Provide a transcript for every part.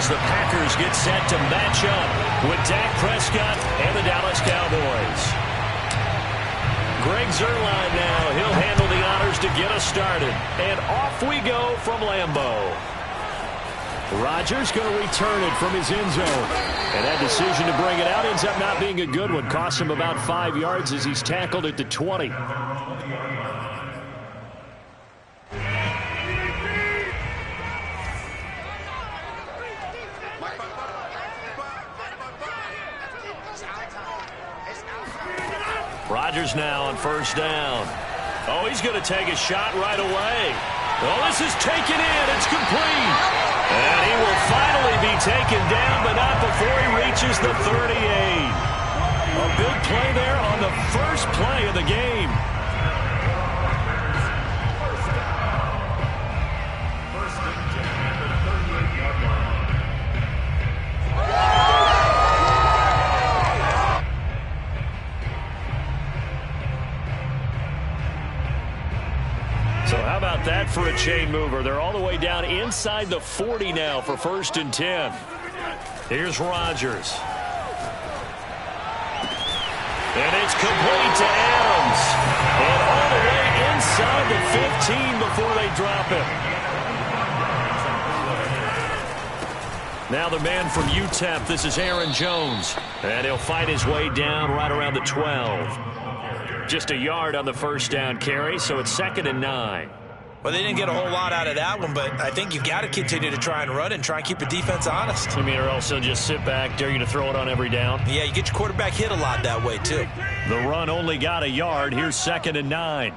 as the Packers get set to match up with Dak Prescott and the Dallas Cowboys. Greg Zuerlein now. He'll handle the honors to get us started. And off we go from Lambeau. Rodgers going to return it from his end zone. And that decision to bring it out ends up not being a good one. Costs him about 5 yards as he's tackled at the 20. Rodgers now on first down. Oh, he's going to take a shot right away. Oh, this is taken in. It's complete. And he will finally be taken down, but not before he reaches the 38. A big play there on the first play of the game. So how about that for a chain mover? They're all the way down inside the 40 now for 1st and 10. Here's Rodgers. And it's complete to Adams. And all the way inside the 15 before they drop it. Now the man from UTEP, this is Aaron Jones. And he'll fight his way down right around the 12. Just a yard on the first down carry, so it's 2nd and 9. Well, they didn't get a whole lot out of that one, but I think you've got to continue to try and run and try and keep the defense honest. I mean, or else they'll just sit back, dare you to throw it on every down. Yeah, you get your quarterback hit a lot that way, too. The run only got a yard. Here's 2nd and 9.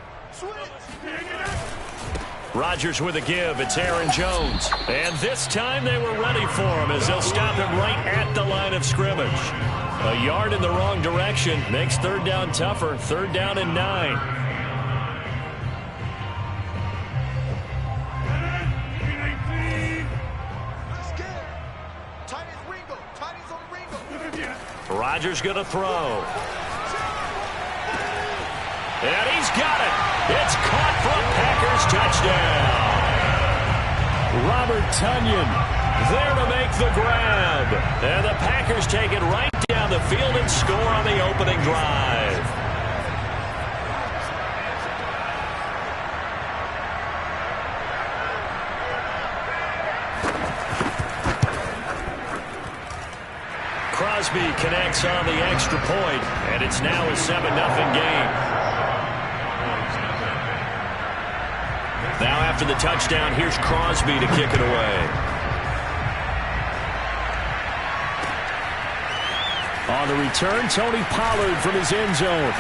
Rodgers with a give. It's Aaron Jones. And this time they were ready for him as they'll stop him right at the line of scrimmage. A yard in the wrong direction makes 3rd down tougher. 3rd down and 9. Rodgers going to throw. And he's got it. It's caught for a Packers touchdown. Robert Tonyan there to make the grab. And the Packers take it right down the field and score on the opening drive. Crosby connects on the extra point, and it's now a 7-0 game. Now after the touchdown, here's Crosby to kick it away. On the return, Tony Pollard from his end zone.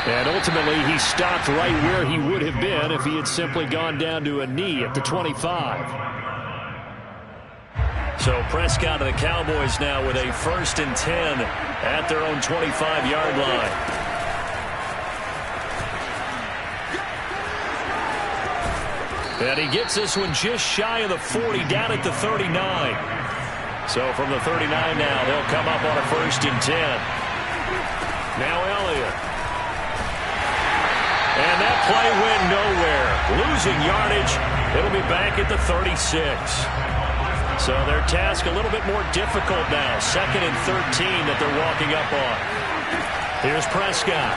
And ultimately, he stopped right where he would have been if he had simply gone down to a knee at the 25. So Prescott and the Cowboys now with a 1st and 10 at their own 25-yard line. And he gets this one just shy of the 40, down at the 39. So from the 39 now, they'll come up on a 1st and 10. Now Elliott. And that play went nowhere. Losing yardage. It'll be back at the 36. So their task a little bit more difficult now. 2nd and 13 that they're walking up on. Here's Prescott.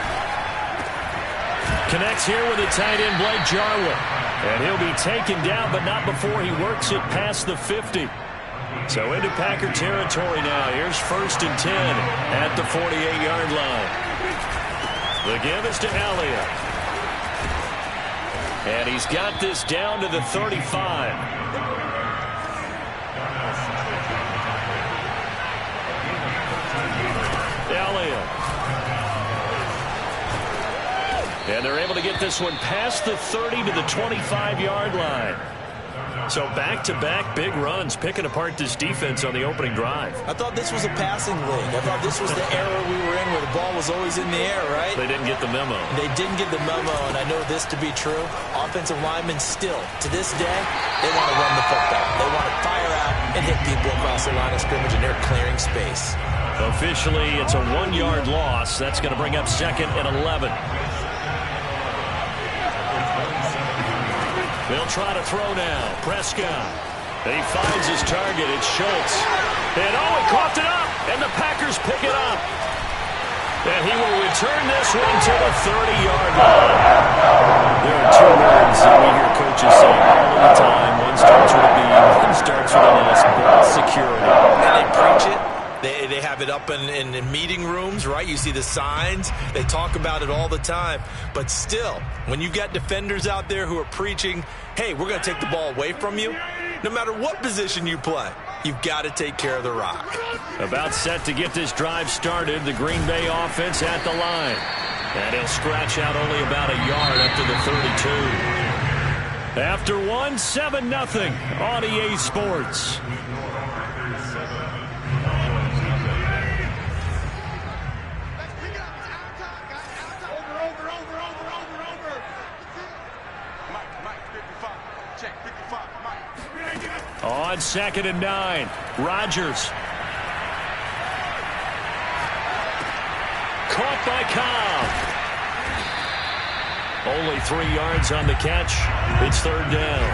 Connects here with the tight end Blake Jarwin. And he'll be taken down, but not before he works it past the 50. So into Packer territory now. Here's 1st and 10 at the 48-yard line. The give is to Elliott. And he's got this down to the 35. Elliott. And they're able to get this one past the 30 to the 25-yard line. So back-to-back big runs picking apart this defense on the opening drive. I thought this was a passing league. I thought this was the era we were in where the ball was always in the air, right? They didn't get the memo. They didn't get the memo, and I know this to be true. Offensive linemen still, to this day, they want to run the football. They want to fire out and hit people across the line of scrimmage, and they're clearing space. Officially, it's a 1-yard loss. That's going to bring up 2nd and 11. They'll try to throw now. Prescott. He finds his target. It's Schultz. And he coughed it up. And the Packers pick it up. And he will return this one to the 30-yard line. There are two words that we hear coaches say all the time. One starts with a B, one starts with an S. Ball security. And they preach it. They have it up in meeting rooms, right? You see the signs. They talk about it all the time. But still, when you got defenders out there who are preaching, hey, we're going to take the ball away from you, no matter what position you play, you've got to take care of the rock. About set to get this drive started, the Green Bay offense at the line. And he'll scratch out only about a yard up to the 32. After one, 7-0 on EA Sports. On 2nd and 9, Rodgers. Caught by Cobb. Only 3 yards on the catch. It's 3rd down.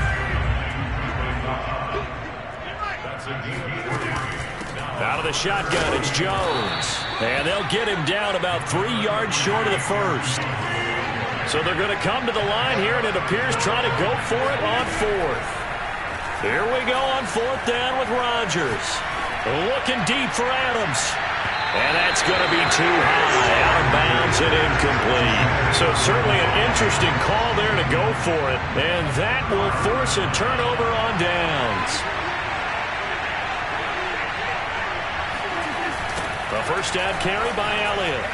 Out of the shotgun, it's Jones. And they'll get him down about 3 yards short of the first. So they're going to come to the line here, and it appears trying to go for it on 4th. Here we go on 4th down with Rodgers. Looking deep for Adams. And that's going to be too high. Out of bounds and incomplete. So certainly an interesting call there to go for it. And that will force a turnover on downs. The first down carry by Elliott.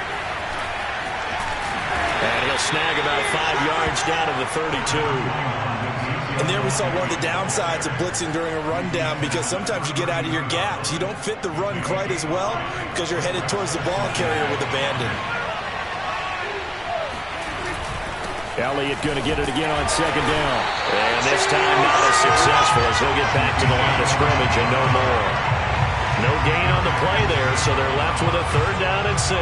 And he'll snag about 5 yards down to the 32. And there we saw one of the downsides of blitzing during a rundown, because sometimes you get out of your gaps. You don't fit the run quite as well because you're headed towards the ball carrier with abandon. Elliott going to get it again on 2nd down. And this time not as successful as he'll get back to the line of scrimmage and no more. No gain on the play there, so they're left with a 3rd down and 6.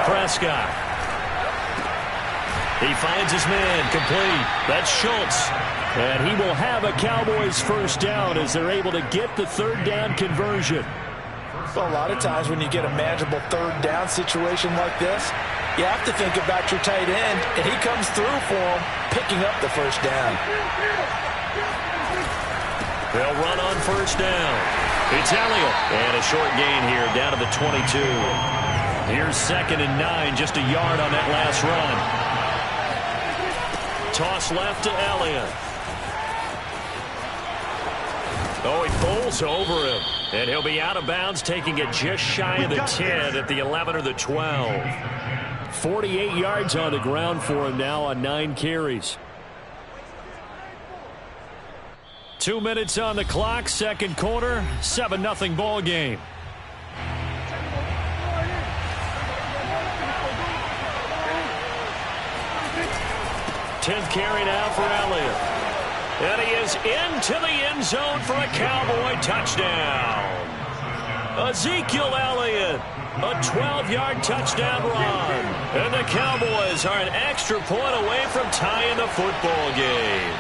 Prescott. He finds his man complete. That's Schultz. And he will have a Cowboys first down as they're able to get the 3rd down conversion. So a lot of times when you get a manageable 3rd down situation like this, you have to think about your tight end, and he comes through for him, picking up the first down. They'll run on 1st down. It's Elliott. And a short gain here down to the 22. Here's 2nd and 9, just a yard on that last run. Toss left to Elliott. Oh, he bowls over him. And he'll be out of bounds, taking it just shy of the 10 at the 11 or the 12. 48 yards on the ground for him now on 9 carries. 2 minutes on the clock, 2nd quarter, 7-0 ball game. 10th carry now for Elliott. And he is into the end zone for a Cowboy touchdown. Ezekiel Elliott, a 12-yard touchdown run. And the Cowboys are an extra point away from tying the football game.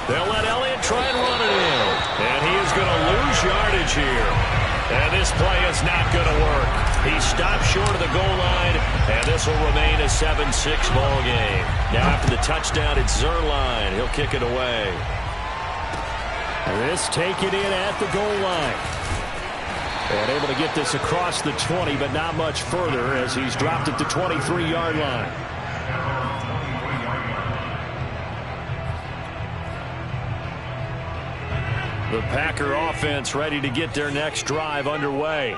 They'll let Elliott try and run it in. And he is going to lose yardage here. And this play is not going to work. He stopped short of the goal line, and this will remain a 7-6 ball game. Now after the touchdown, it's Zerline. He'll kick it away. This taken in at the goal line. And able to get this across the 20, but not much further as he's dropped at the 23-yard line. The Packer offense ready to get their next drive underway.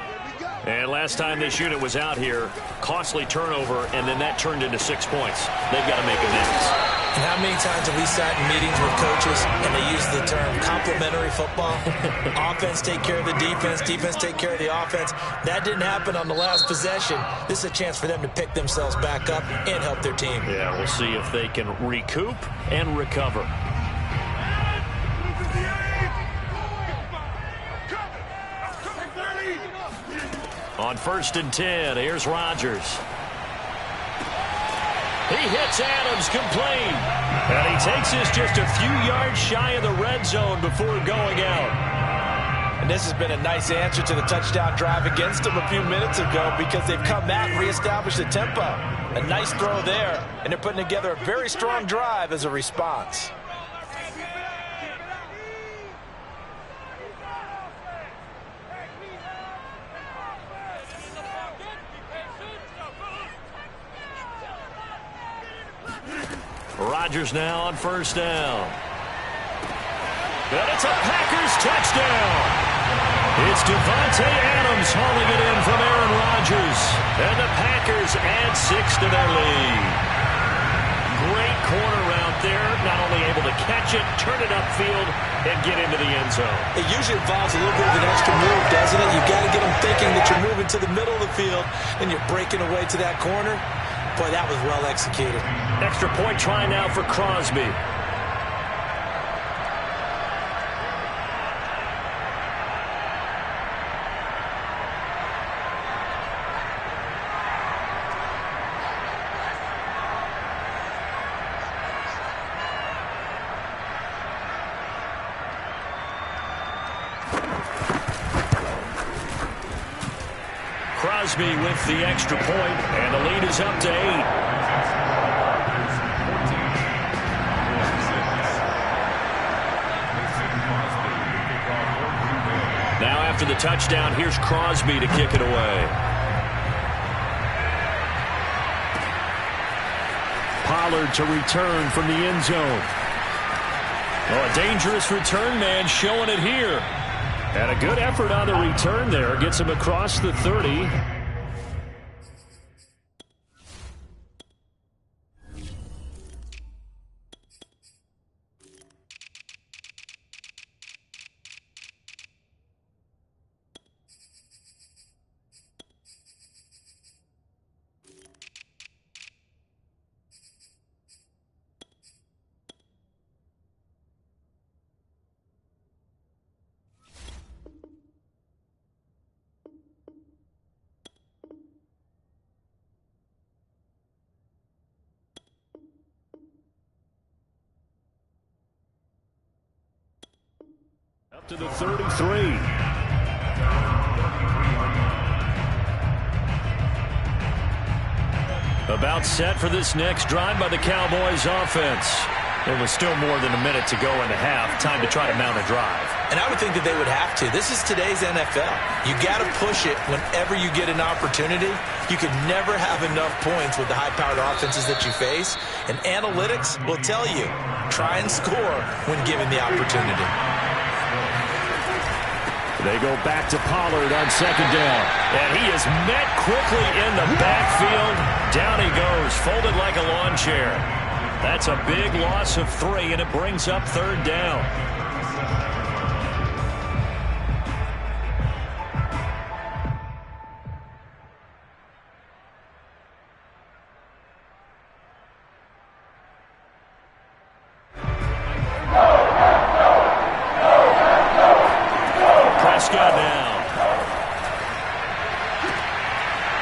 And last time this unit was out here, costly turnover, and then that turned into 6 points. They've got to make amends. And how many times have we sat in meetings with coaches and they use the term complementary football? Offense take care of the defense, defense take care of the offense. That didn't happen on the last possession. This is a chance for them to pick themselves back up and help their team. Yeah, we'll see if they can recoup and recover. On 1st and 10, here's Rodgers. He hits Adams complete. And he takes this just a few yards shy of the red zone before going out. And this has been a nice answer to the touchdown drive against them a few minutes ago because they've come back and reestablished the tempo. A nice throw there, and they're putting together a very strong drive as a response. Rodgers now on 1st down. And it's a Packers touchdown. It's Devontae Adams hauling it in from Aaron Rodgers. And the Packers add 6 to their lead. Great corner route there. Not only able to catch it, turn it upfield, and get into the end zone. It usually involves a little bit of an extra move, doesn't it? You've got to get them thinking that you're moving to the middle of the field, and you're breaking away to that corner. Boy, that was well executed. Extra point try now for Crosby. Crosby with the extra point, and the lead is up to 8. Now after the touchdown, here's Crosby to kick it away. Pollard to return from the end zone. Oh, a dangerous return man showing it here. And a good effort on the return there. Gets him across the 30. Up to the 33. About set for this next drive by the Cowboys offense. There was still more than a minute to go in the half. Time to try to mount a drive. And I would think that they would have to. This is today's NFL. You got to push it whenever you get an opportunity. You can never have enough points with the high-powered offenses that you face. And analytics will tell you, try and score when given the opportunity. They go back to Pollard on 2nd down. And he is met quickly in the backfield. Down he goes, folded like a lawn chair. That's a big loss of 3, and it brings up 3rd down.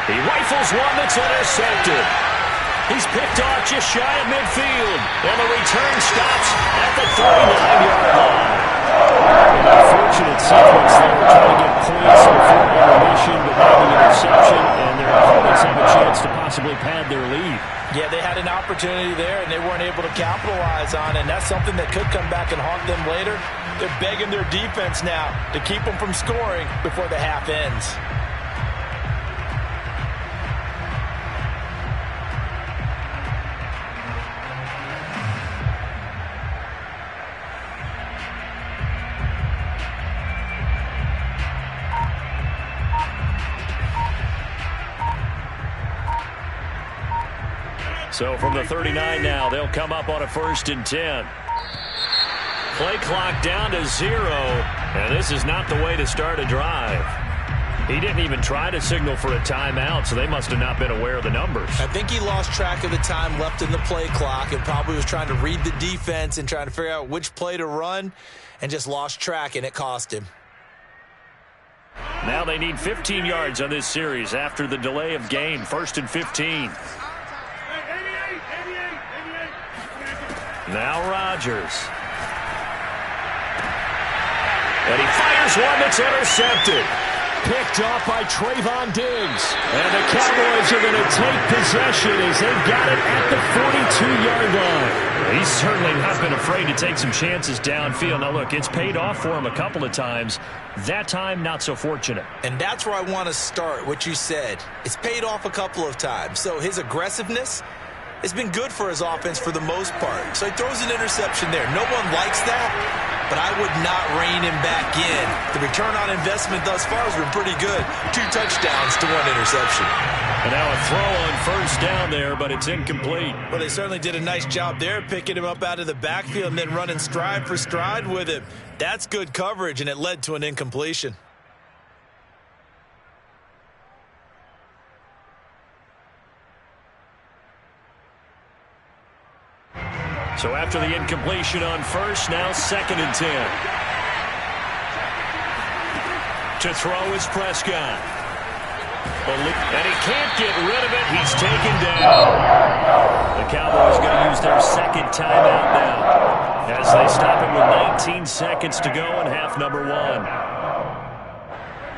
He rifles one that's intercepted. He's picked off just shy of midfield. And the return stops at the 39-yard line. An unfortunate sequence there, trying to get points before intermission, but now the interception, and their opponents have a chance to possibly pad their lead. Yeah, they had an opportunity there, and they weren't able to capitalize on it, and that's something that could come back and haunt them later. They're begging their defense now to keep them from scoring before the half ends. So from the 39 now, they'll come up on a 1st and 10. Play clock down to 0, and this is not the way to start a drive. He didn't even try to signal for a timeout, so they must have not been aware of the numbers. I think he lost track of the time left in the play clock and probably was trying to read the defense and trying to figure out which play to run and just lost track, and it cost him. Now they need 15 yards on this series after the delay of game. 1st and 15. Now Rodgers. And he fires one that's intercepted. Picked off by Trayvon Diggs. And the Cowboys are going to take possession as they've got it at the 42-yard line. He's certainly not been afraid to take some chances downfield. Now, look, it's paid off for him a couple of times. That time, not so fortunate. And that's where I want to start, what you said. It's paid off a couple of times. So his aggressiveness has been good for his offense for the most part. So he throws an interception there. No one likes that, but I would not rein him back in. The return on investment thus far has been pretty good. 2 touchdowns to 1 interception. And now a throw on 1st down there, but it's incomplete. Well, they certainly did a nice job there, picking him up out of the backfield and then running stride for stride with him. That's good coverage, and it led to an incompletion. So after the incompletion on 1st, now 2nd and 10. To throw is Prescott. And he can't get rid of it. He's taken down. The Cowboys going to use their 2nd timeout now as they stop it with 19 seconds to go in half number 1.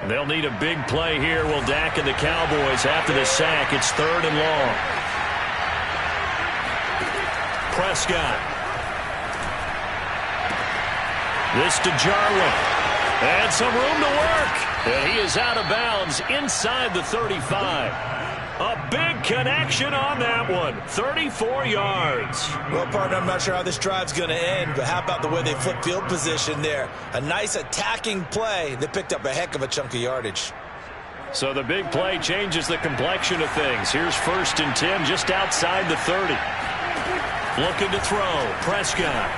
They'll need a big play here. Will Dak and the Cowboys after the sack. It's 3rd and long. Prescott. This to Jarwin. And some room to work. And he is out of bounds inside the 35. A big connection on that one. 34 yards. Well, partner, I'm not sure how this drive's going to end, but how about the way they flip field position there? A nice attacking play that picked up a heck of a chunk of yardage. So the big play changes the complexion of things. Here's 1st and 10 just outside the 30. Looking to throw. Prescott.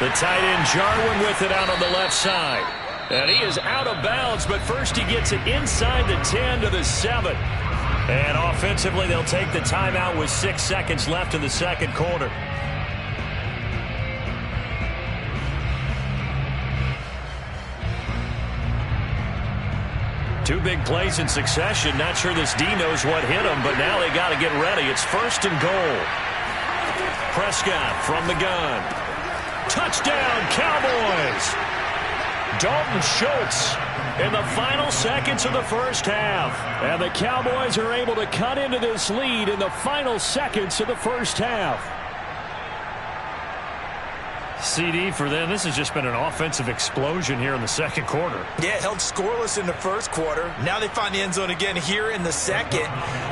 The tight end Jarwin with it out on the left side. And he is out of bounds, but first he gets it inside the 10 to the 7. And offensively, they'll take the timeout with 6 seconds left in the 2nd quarter. Two big plays in succession. Not sure this D knows what hit him, but now they got to get ready. It's 1st and goal. Prescott from the gun. Touchdown, Cowboys! Dalton Schultz in the final seconds of the 1st half. And the Cowboys are able to cut into this lead in the final seconds of the 1st half. CD for them. This has just been an offensive explosion here in the 2nd quarter. Yeah, held scoreless in the 1st quarter. Now they find the end zone again here in the 2nd.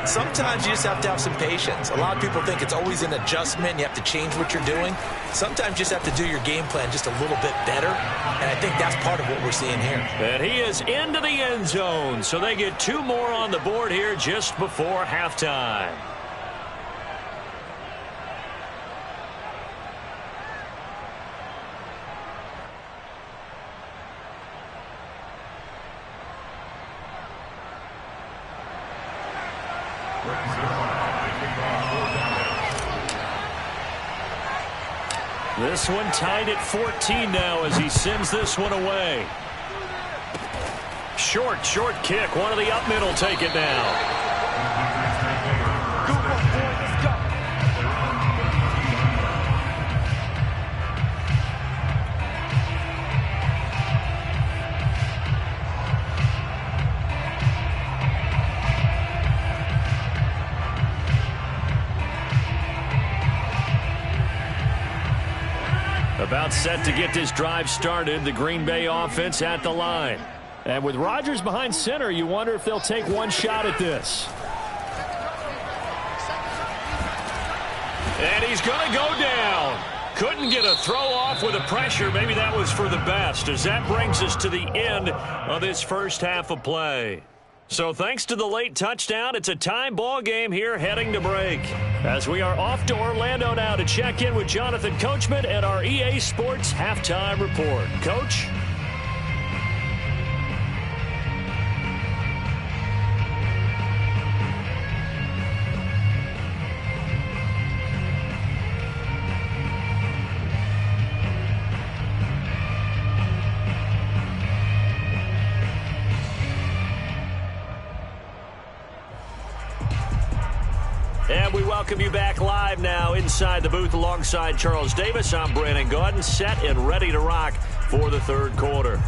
Sometimes you just have to have some patience. A lot of people think it's always an adjustment. You have to change what you're doing. Sometimes you just have to do your game plan just a little bit better. And I think that's part of what we're seeing here. And he is into the end zone. So they get 2 more on the board here just before halftime. This one tied at 14 now as he sends this one away. Short kick. One of the up middle take it now. About set to get this drive started. The Green Bay offense at the line. And with Rodgers behind center, you wonder if they'll take one shot at this. And he's going to go down. Couldn't get a throw off with the pressure. Maybe that was for the best, as that brings us to the end of this 1st half of play. So thanks to the late touchdown, it's a tie ball game here heading to break. As we are off to Orlando now to check in with Jonathan Coachman at our EA Sports Halftime Report. Coach? And we welcome you back live now inside the booth alongside Charles Davis. I'm Brandon Gaudin, set and ready to rock for the third quarter.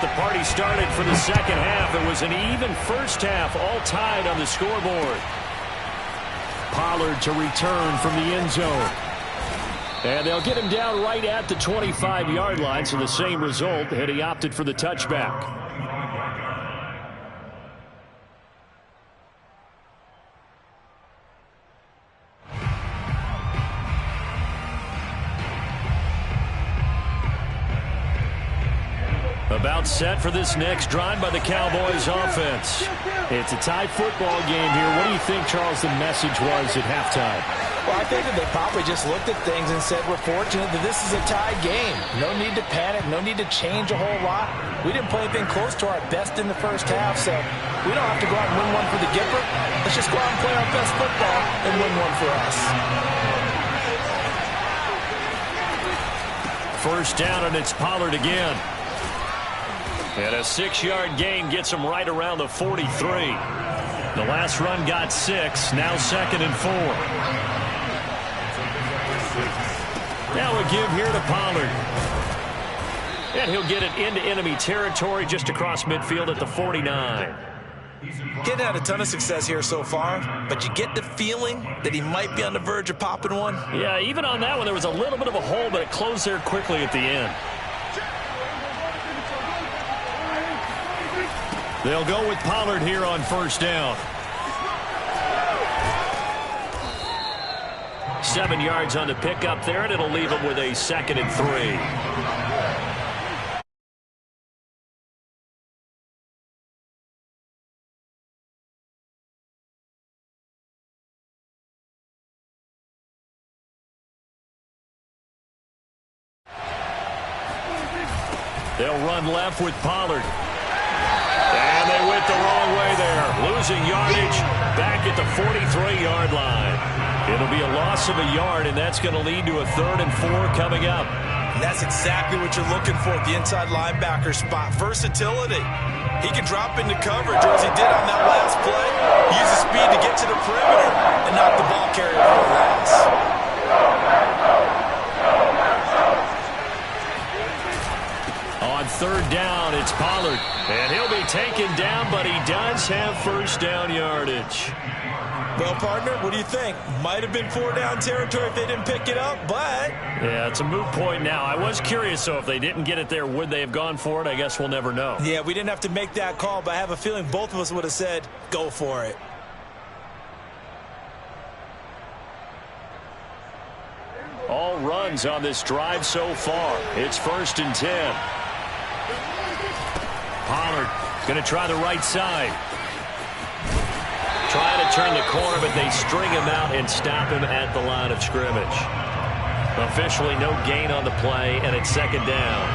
The party started for the second half. It was an even first half, all tied on the scoreboard. Pollard to return from the end zone. And they'll get him down right at the 25-yard line, so the same result had he opted for the touchback. About set for this next drive by the Cowboys offense. It's a tie football game here. What do you think, Charles, the message was at halftime? Well, I think that they probably just looked at things and said, we're fortunate that this is a tie game. No need to panic. No need to change a whole lot. We didn't play anything close to our best in the first half, so we don't have to go out and win one for the Gipper. Let's just go out and play our best football and win one for us. First down, and it's Pollard again. And a 6-yard gain gets him right around the 43. The last run got 6. Now 2nd and 4. Now a give here to Pollard. And he'll get it into enemy territory just across midfield at the 49. Getting had a ton of success here so far, but you get the feeling that he might be on the verge of popping one. Yeah, even on that one, there was a little bit of a hole, but it closed there quickly at the end. They'll go with Pollard here on first down. 7 yards on the pickup there, and it'll leave him with a 2nd and 3. They'll run left with Pollard. And they went the wrong way there. Losing yardage back at the 43-yard line. It'll be a loss of a yard, and that's going to lead to a 3rd and 4 coming up. And that's exactly what you're looking for at the inside linebacker spot. Versatility. He can drop into coverage, or as he did on that last play, use his speed to get to the perimeter and knock the ball carrier for a loss. On 3rd down, it's Pollard. And he'll be taken down, but he does have first down yardage. Well, partner, what do you think? Might have been 4-down territory if they didn't pick it up, but... Yeah, it's a moot point now. I was curious, so if they didn't get it there, would they have gone for it? I guess we'll never know. Yeah, we didn't have to make that call, but I have a feeling both of us would have said, go for it. All runs on this drive so far. It's 1st and 10. Pollard going to try the right side. Trying to turn the corner, but they string him out and stop him at the line of scrimmage. Officially no gain on the play, and it's 2nd down.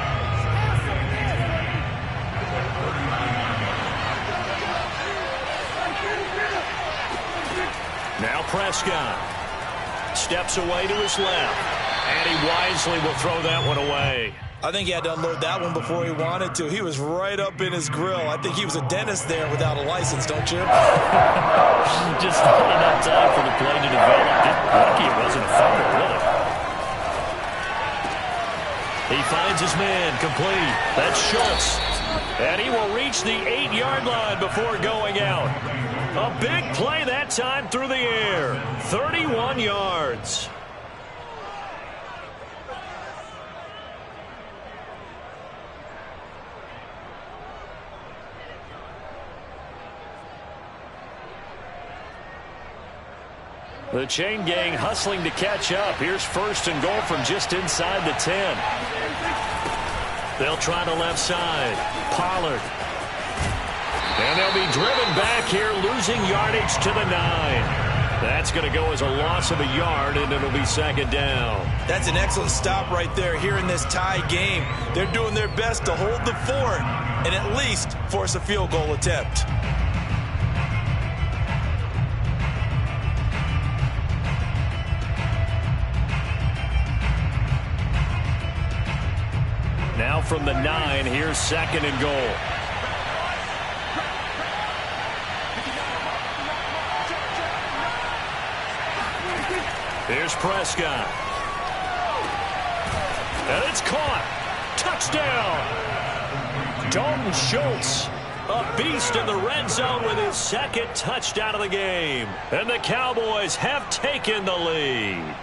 Now Prescott steps away to his left, and he wisely will throw that one away. I think he had to unload that one before he wanted to. He was right up in his grill. I think he was a dentist there without a license, don't you? Just not enough time for the play to develop. Just lucky it wasn't a fumble, really. He finds his man complete. That's Schultz. And he will reach the 8-yard line before going out. A big play that time through the air. 31 yards. The chain gang hustling to catch up. Here's 1st and goal from just inside the 10. They'll try the left side. Pollard. And they'll be driven back here, losing yardage to the 9. That's going to go as a loss of a yard, and it'll be 2nd down. That's an excellent stop right there here in this tie game. They're doing their best to hold the fort and at least force a field goal attempt. Now from the 9, here's 2nd and goal. Here's Prescott. And it's caught. Touchdown. Dalton Schultz, a beast in the red zone with his 2nd touchdown of the game. And the Cowboys have taken the lead.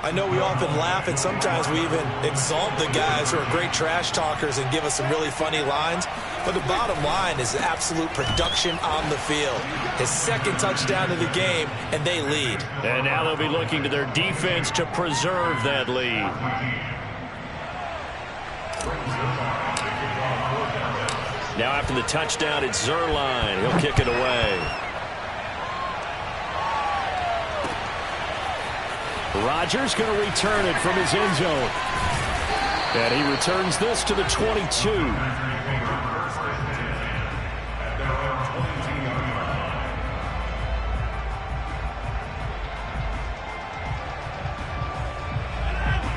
I know we often laugh, and sometimes we even exalt the guys who are great trash talkers and give us some really funny lines. But the bottom line is absolute production on the field. His 2nd touchdown of the game, and they lead. And now they'll be looking to their defense to preserve that lead. Now after the touchdown, it's Zerline. He'll kick it away. Rodgers going to return it from his end zone. And he returns this to the 22.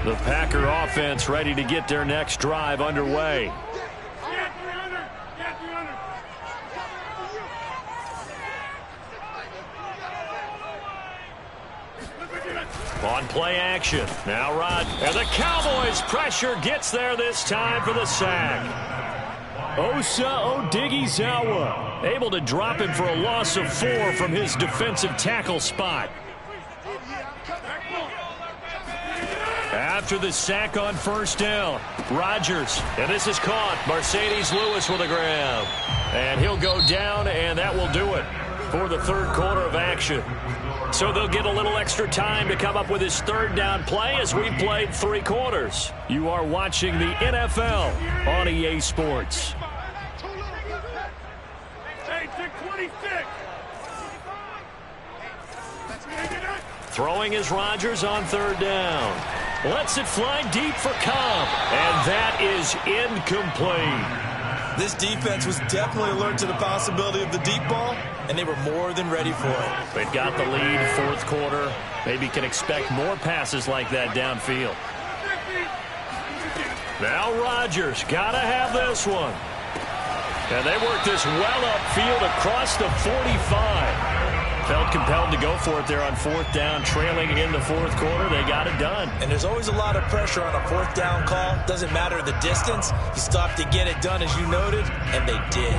The Packer offense ready to get their next drive underway. On play action. Now Rod. And the Cowboys pressure gets there this time for the sack. Osa Odighizuwa able to drop him for a loss of 4 from his defensive tackle spot. After the sack on 1st down, Rodgers. And this is caught. Mercedes Lewis with a grab. And he'll go down, and that will do it for the 3rd quarter of action. So they'll get a little extra time to come up with his 3rd down play as we've played 3 quarters. You are watching the NFL on EA Sports. Throwing is Rodgers on 3rd down. Lets it fly deep for Cobb. And that is incomplete. This defense was definitely alert to the possibility of the deep ball, and they were more than ready for it. They've got the lead 4th quarter. Maybe can expect more passes like that downfield. Now Rodgers got to have this one. And they work this well upfield across the 45. Felt compelled to go for it there on 4th down, trailing in the 4th quarter. They got it done. And there's always a lot of pressure on a 4th down call. Doesn't matter the distance. You stop to get it done, as you noted, and they did.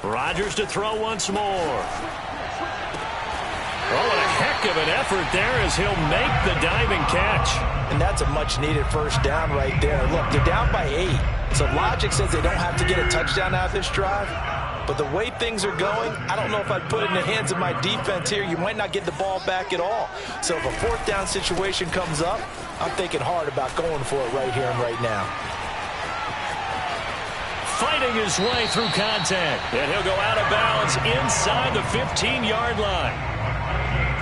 Rodgers to throw once more. Oh, what a heck of an effort there as he'll make the diving catch. And that's a much-needed 1st down right there. Look, they're down by 8. So logic says they don't have to get a touchdown out of this drive. But the way things are going, I don't know if I'd put it in the hands of my defense here. You might not get the ball back at all. So if a 4th down situation comes up, I'm thinking hard about going for it right here and right now. Fighting his way through contact. And he'll go out of bounds inside the 15-yard line.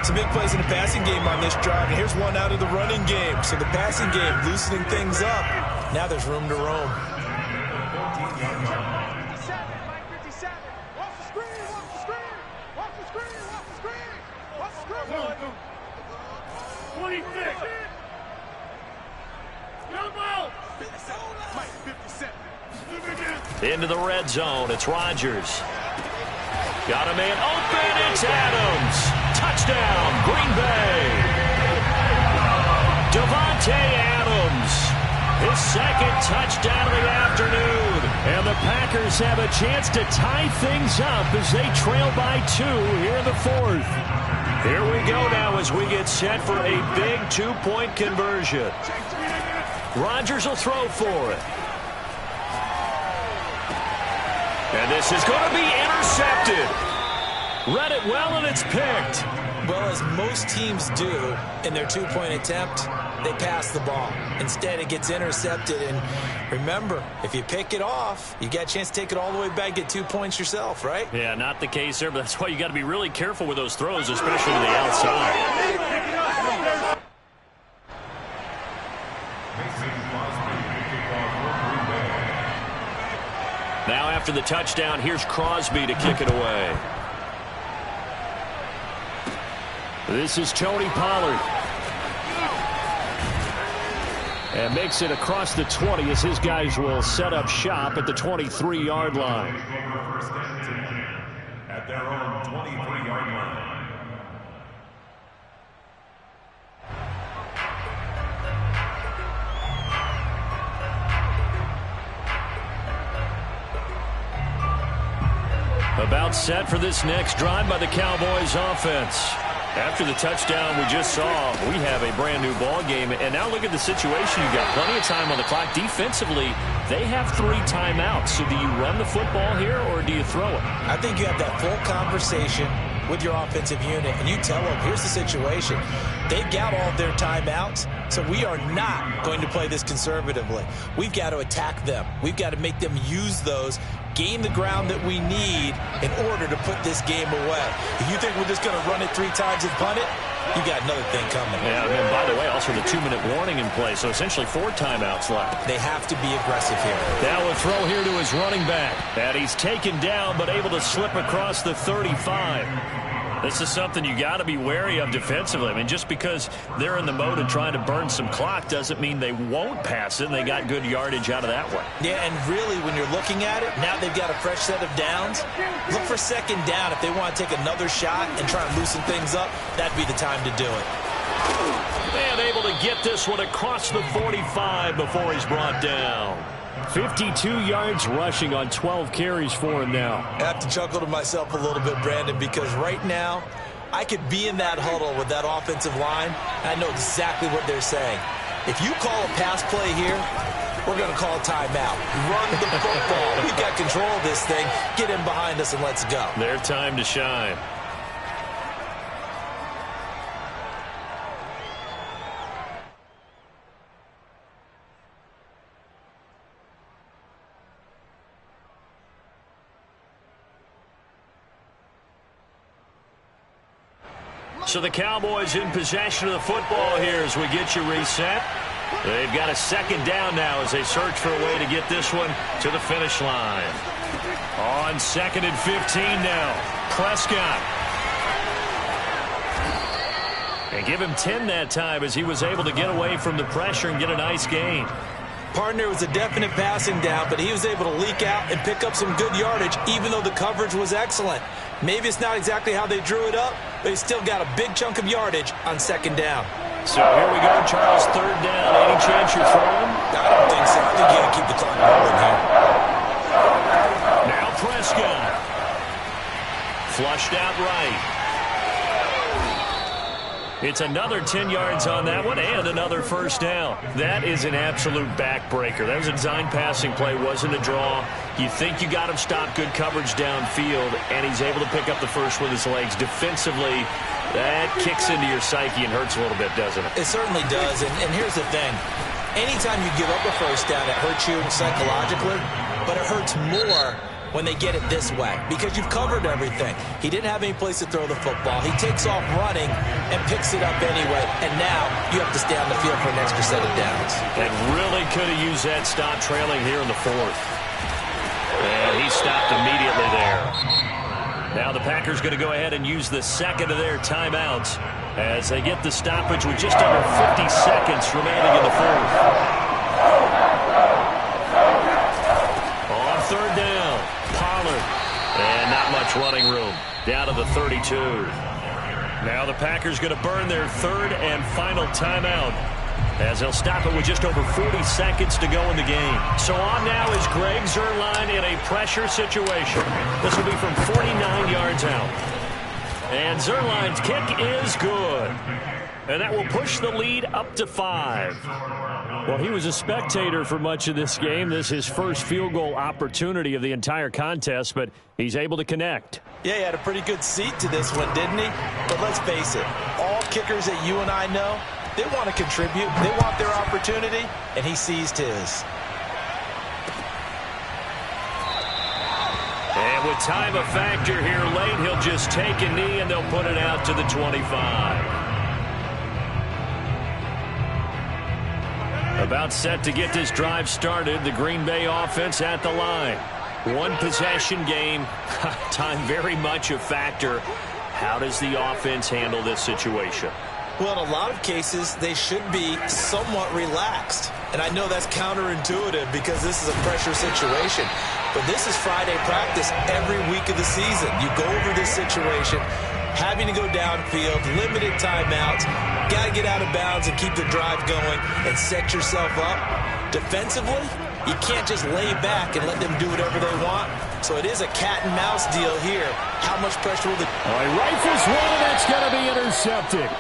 Some big plays in the passing game on this drive, and here's one out of the running game. So the passing game loosening things up. Now there's room to roam. Into the red zone, it's Rodgers. Got a man open, it's Adams. Touchdown, Green Bay. Devontae Adams, his 2nd touchdown of the afternoon. And the Packers have a chance to tie things up as they trail by 2 here in the 4th. Here we go now as we get set for a big 2-point conversion. Rodgers will throw for it. And this is going to be intercepted. Read it well, and it's picked. Well, as most teams do in their 2-point attempt, they pass the ball. Instead, it gets intercepted. And remember, if you pick it off, you get a chance to take it all the way back, get 2 points yourself, right? Yeah, not the case there, but that's why you got to be really careful with those throws, especially to the outside. Now after the touchdown, here's Crosby to kick it away. This is Tony Pollard. And makes it across the 20 as his guys will set up shop at the 23-yard line. At their own 23-yard line. About set for this next drive by the Cowboys offense. After the touchdown we just saw, we have a brand new ball game. And now look at the situation. You've got plenty of time on the clock. Defensively, they have 3 timeouts. So do you run the football here or do you throw it? I think you have that full conversation with your offensive unit, and you tell them, here's the situation. They've got all of their timeouts, so we are not going to play this conservatively. We've got to attack them. We've got to make them use those, gain the ground that we need in order to put this game away. If you think we're just going to run it 3 times and punt it, you got another thing coming. Yeah, and by the way, also the 2-minute warning in play, so essentially 4 timeouts left. They have to be aggressive here. Now a throw here to his running back. And he's taken down, but able to slip across the 35. This is something you got to be wary of defensively. I mean, just because they're in the mode of trying to burn some clock doesn't mean they won't pass it, and they got good yardage out of that one. Yeah, and really, when you're looking at it, now they've got a fresh set of downs. Look for second down. If they want to take another shot and try and loosen things up, that'd be the time to do it. And able to get this one across the 45 before he's brought down. 52 yards rushing on 12 carries for him now. I have to chuckle to myself a little bit, Brandon, because right now I could be in that huddle with that offensive line. I know exactly what they're saying. If you call a pass play here, we're going to call a timeout. Run the football. We've got control of this thing. Get in behind us and let's go. Their time to shine. So the Cowboys in possession of the football here as we get you reset. They've got a second down now as they search for a way to get this one to the finish line. On 2nd and 15 now. Prescott. And give him 10 that time as he was able to get away from the pressure and get a nice gain. Partner was a definite passing down, but he was able to leak out and pick up some good yardage, even though the coverage was excellent. Maybe it's not exactly how they drew it up, but he still got a big chunk of yardage on second down. So here we go, Charles, 3rd down. Any chance you're throwing? I don't think so. I think you got to keep the clock rolling here. Now Prescott. Flushed out right. It's another 10 yards on that one and another first down. That is an absolute backbreaker. That was a design passing play, wasn't a draw. You think you got him stopped, good coverage downfield, and he's able to pick up the first with his legs. Defensively, that kicks into your psyche and hurts a little bit, doesn't it? It certainly does, and here's the thing. Anytime you give up a first down, it hurts you psychologically, but it hurts more when they get it this way, because you've covered everything. He didn't have any place to throw the football. He takes off running and picks it up anyway, and now you have to stay on the field for an extra set of downs. And really could have used that stop trailing here in the 4th. And he stopped immediately there. Now the Packers going to go ahead and use the second of their timeouts as they get the stoppage with just under 50 seconds remaining in the 4th. On 3rd down. Pollard. And not much running room. Down to the 32. Now the Packers going to burn their 3rd and final timeout as they'll stop it with just over 40 seconds to go in the game. So on now is Greg Zuerlein in a pressure situation. This will be from 49 yards out. And Zuerlein's kick is good. And that will push the lead up to 5. Well, he was a spectator for much of this game. This is his first field goal opportunity of the entire contest, but he's able to connect. Yeah, he had a pretty good seat to this one, didn't he? But let's face it, all kickers that you and I know, they want to contribute. They want their opportunity, and he seized his. And with time a factor here late, he'll just take a knee, and they'll put it out to the 25. About set to get this drive started. The Green Bay offense at the line. One possession game. Time very much a factor. How does the offense handle this situation? Well, in a lot of cases, they should be somewhat relaxed. And I know that's counterintuitive because this is a pressure situation. But this is Friday practice every week of the season. You go over this situation, having to go downfield, limited timeouts, got to get out of bounds and keep the drive going and set yourself up. Defensively, you can't just lay back and let them do whatever they want. So it is a cat and mouse deal here. How much pressure will the... All right, rifles one, and that's going to be intercepted.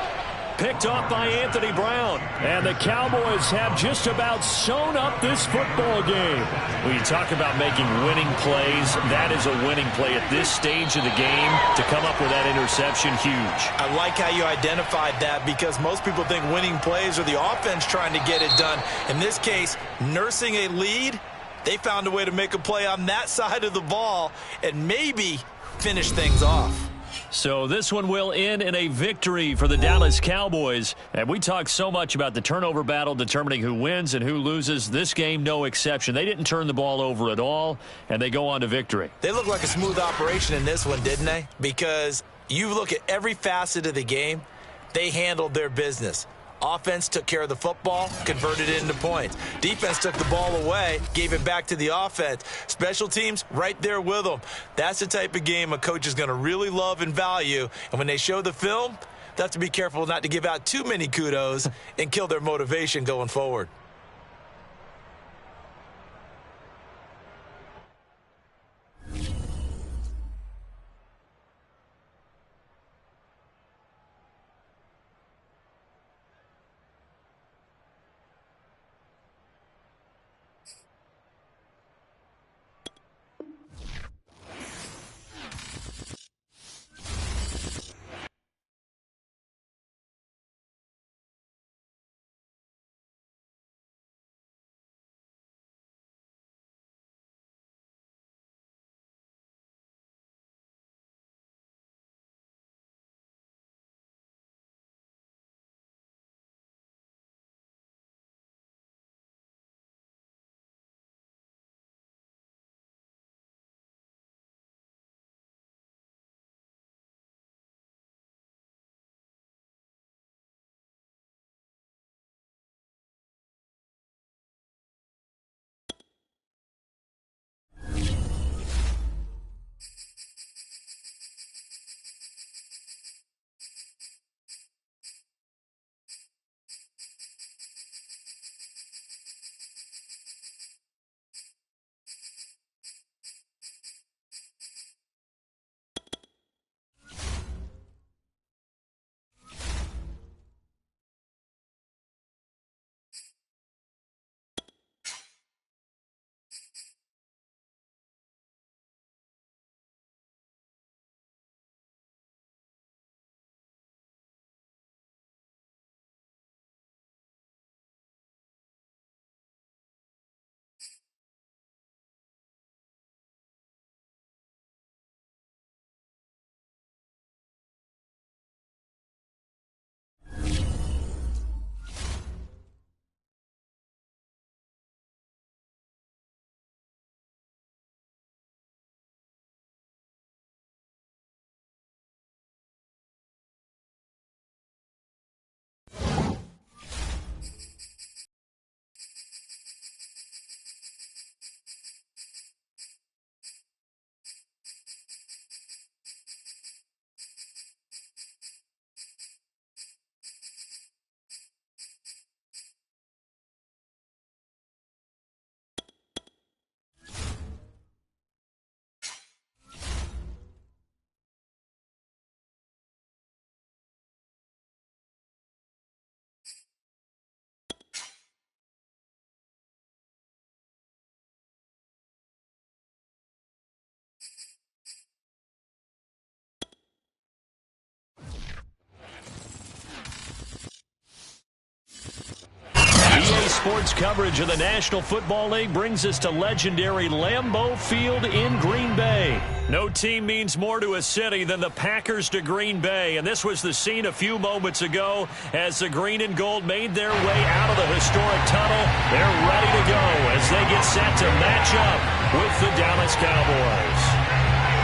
Picked off by Anthony Brown. And the Cowboys have just about sewn up this football game. When you talk about making winning plays, that is a winning play at this stage of the game. To come up with that interception, huge. I like how you identified that because most people think winning plays are the offense trying to get it done. In this case, nursing a lead, they found a way to make a play on that side of the ball and maybe finish things off. So this one will end in a victory for the Dallas Cowboys. And we talk so much about the turnover battle determining who wins and who loses. This game, no exception. They didn't turn the ball over at all, and they go on to victory. They look like a smooth operation in this one, didn't they? Because you look at every facet of the game, they handled their business. Offense took care of the football, converted it into points. Defense took the ball away, gave it back to the offense. Special teams, right there with them. That's the type of game a coach is going to really love and value. And when they show the film, they have to be careful not to give out too many kudos and kill their motivation going forward. sports coverage of the National Football League brings us to legendary Lambeau Field in Green Bay. No team means more to a city than the Packers to Green Bay, and this was the scene a few moments ago as the green and gold made their way out of the historic tunnel. They're ready to go as they get set to match up with the Dallas Cowboys.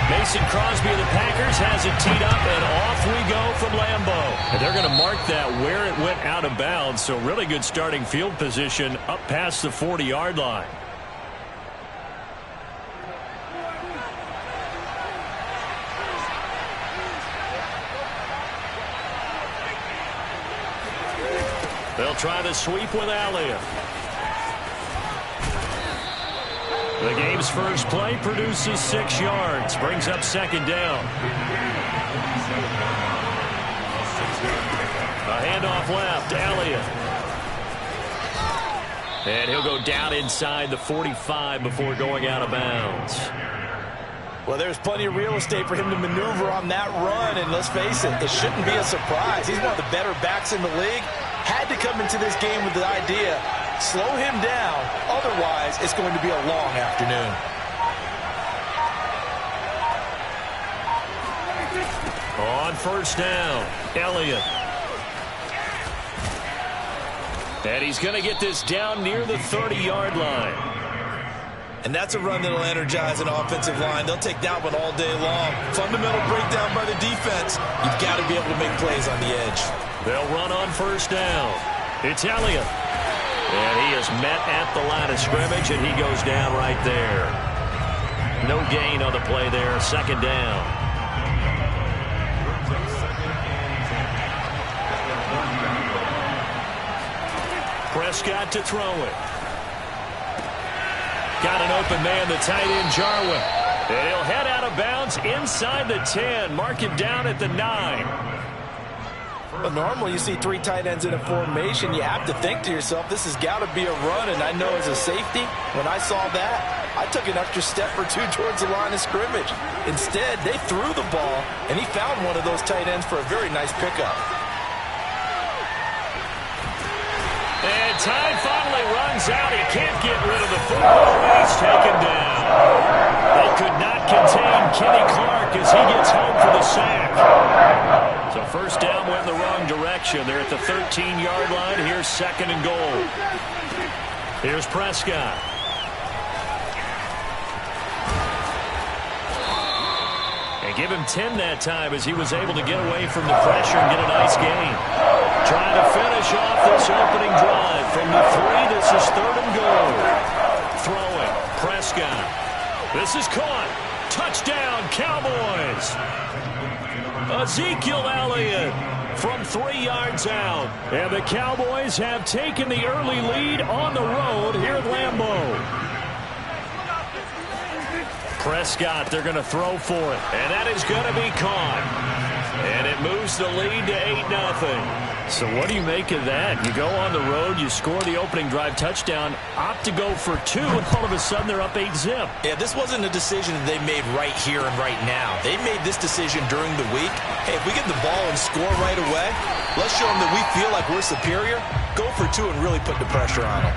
Mason Crosby of the Packers has it teed up, and off we go from Lambeau. And they're going to mark that where it went out of bounds, so really good starting field position up past the 40-yard line. They'll try the sweep with Elliott. The game's first play produces 6 yards, brings up second down. A handoff left, Elliott. And he'll go down inside the 45 before going out of bounds. Well, there's plenty of real estate for him to maneuver on that run, and let's face it, it shouldn't be a surprise. He's one of the better backs in the league. Had to come into this game with the idea, slow him down, otherwise it's going to be a long afternoon. On first down, Elliott. And he's going to get this down near the 30-yard line. And that's a run that'll energize an offensive line. They'll take that one all day long. Fundamental breakdown by the defense. You've got to be able to make plays on the edge. They'll run on first down. It's Elliott. And he is met at the line of scrimmage, and he goes down right there. No gain on the play there. Second down. Prescott to throw it. Got an open man, the tight end, Jarwin. And he'll head out of bounds inside the 10. Mark him down at the 9. Well, normally you see 3 tight ends in a formation. You have to think to yourself, this has got to be a run. And I know as a safety, when I saw that, I took an extra step or 2 towards the line of scrimmage. Instead, they threw the ball, and he found one of those tight ends for a very nice pickup. And time finally runs out. He can't get rid of the football. He's taken down. They could not contain Kenny Clark as he gets home for the sack. So first down went in the wrong direction. They're at the 13-yard line. Here's second and goal. Here's Prescott. And give him 10 that time as he was able to get away from the pressure and get a nice gain. Trying to finish off this opening drive from the 3. This is third and goal. Throwing. Prescott. This is caught. Touchdown, Cowboys. Ezekiel Elliott from 3 yards out. And the Cowboys have taken the early lead on the road here at Lambeau. Prescott, they're going to throw for it. And that is going to be caught. And it moves the lead to 8-0. So what do you make of that? You go on the road, you score the opening drive touchdown, opt to go for 2, and all of a sudden they're up 8-0. Yeah, this wasn't a decision that they made right here and right now. They made this decision during the week. Hey, if we get the ball and score right away, let's show them that we feel like we're superior. Go for 2 and really put the pressure on them.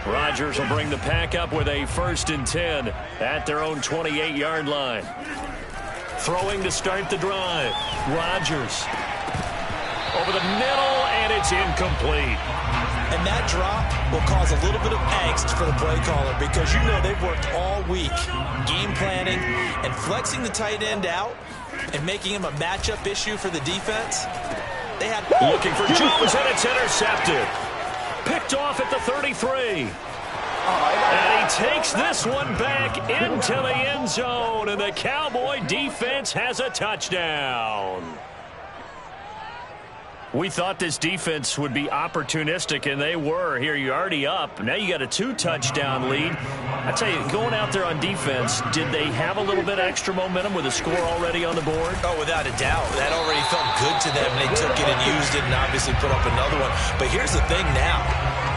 Rodgers will bring the pack up with a 1st and 10 at their own 28-yard line. Throwing to start the drive. Rodgers over the middle, and it's incomplete. And that drop will cause a little bit of angst for the play caller because you know they've worked all week game planning and flexing the tight end out and making him a matchup issue for the defense. They had looking for Jones, and it's intercepted. Picked off at the 33. And he takes this one back into the end zone, and the Cowboy defense has a touchdown. We thought this defense would be opportunistic, and they were. Here, you're already up. Now you got a 2-touchdown lead. I tell you, going out there on defense, did they have a little bit extra momentum with a score already on the board? Oh, without a doubt. That already felt good to them. They took it and used it and obviously put up another one. But here's the thing now.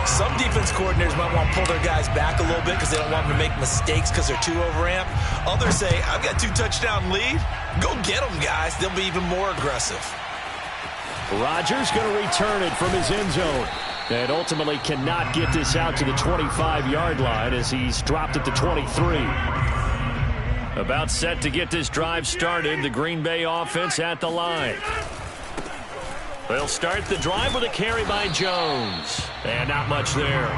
Some defense coordinators might want to pull their guys back a little bit because they don't want them to make mistakes because they're too overamped. Others say, I've got 2-touchdown lead. Go get them, guys. They'll be even more aggressive. Rodgers going to return it from his end zone. And ultimately cannot get this out to the 25-yard line as he's dropped at the 23. About set to get this drive started. The Green Bay offense at the line. They'll start the drive with a carry by Jones. And not much there.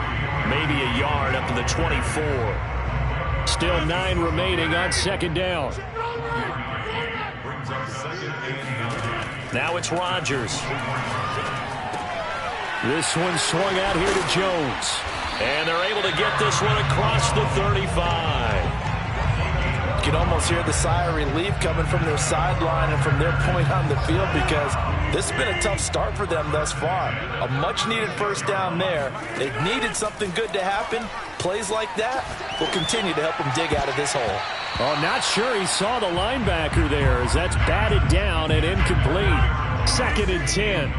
Maybe a yard up to the 24. Still 9 remaining on second down. Now it's Rodgers. This one swung out here to Jones. And they're able to get this one across the 35. You can almost hear the sigh of relief coming from their sideline and from their point on the field because this has been a tough start for them thus far. A much-needed first down there. They've needed something good to happen. Plays like that will continue to help them dig out of this hole. Oh, not sure he saw the linebacker there as that's batted down and incomplete. 2nd and 10.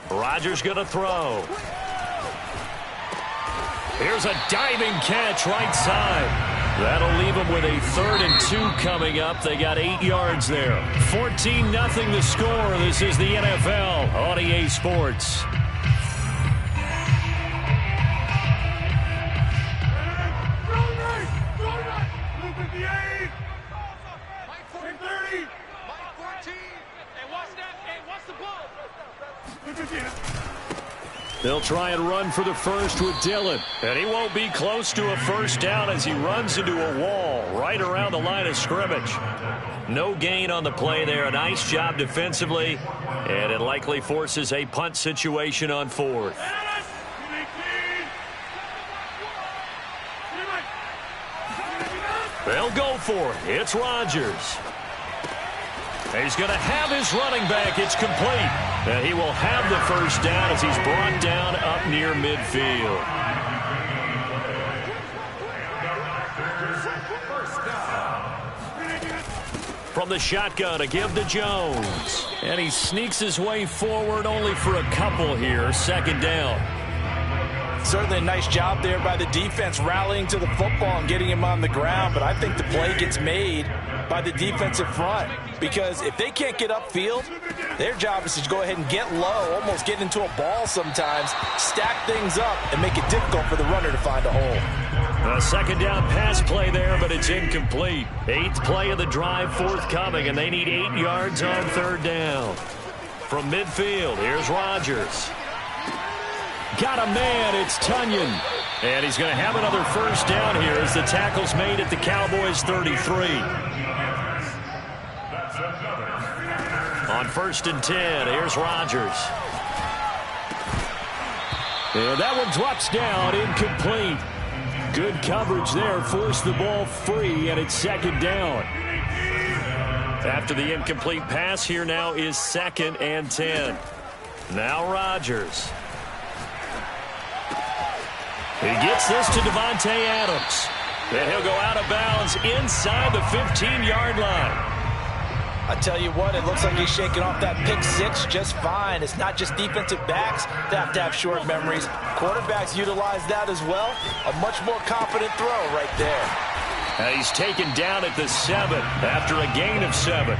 Rodgers going to throw. Here's a diving catch right side. That'll leave them with a 3rd and 2 coming up. They got 8 yards there. 14-0 the score. This is the NFL on EA Sports. They'll try and run for the first with Dillon. And he won't be close to a first down as he runs into a wall right around the line of scrimmage. No gain on the play there. A nice job defensively. And it likely forces a punt situation on 4th. They'll go for it. It's Rodgers. He's going to have his running back. It's complete. And he will have the first down as he's brought down up near midfield. From the shotgun, a give to Jones. And he sneaks his way forward only for a couple here. 2nd down. Certainly a nice job there by the defense rallying to the football and getting him on the ground. But I think the play gets made by the defensive front. Because if they can't get upfield, their job is to go ahead and get low, almost get into a ball sometimes, stack things up, and make it difficult for the runner to find a hole. A 2nd down pass play there, but it's incomplete. 8th play of the drive forthcoming, and they need 8 yards on 3rd down. From midfield, here's Rodgers. Got a man, it's Tunyon. And he's going to have another first down here as the tackle's made at the Cowboys' 33. On 1st and 10, here's Rodgers. And that one drops down, incomplete. Good coverage there, forced the ball free, and it's 2nd down. After the incomplete pass, here now is 2nd and 10. Now Rodgers. He gets this to Devontae Adams. And he'll go out of bounds inside the 15-yard line. I tell you what, it looks like he's shaking off that pick 6 just fine. It's not just defensive backs that have to have short memories. Quarterbacks utilize that as well. A much more confident throw right there. And he's taken down at the 7 after a gain of 7.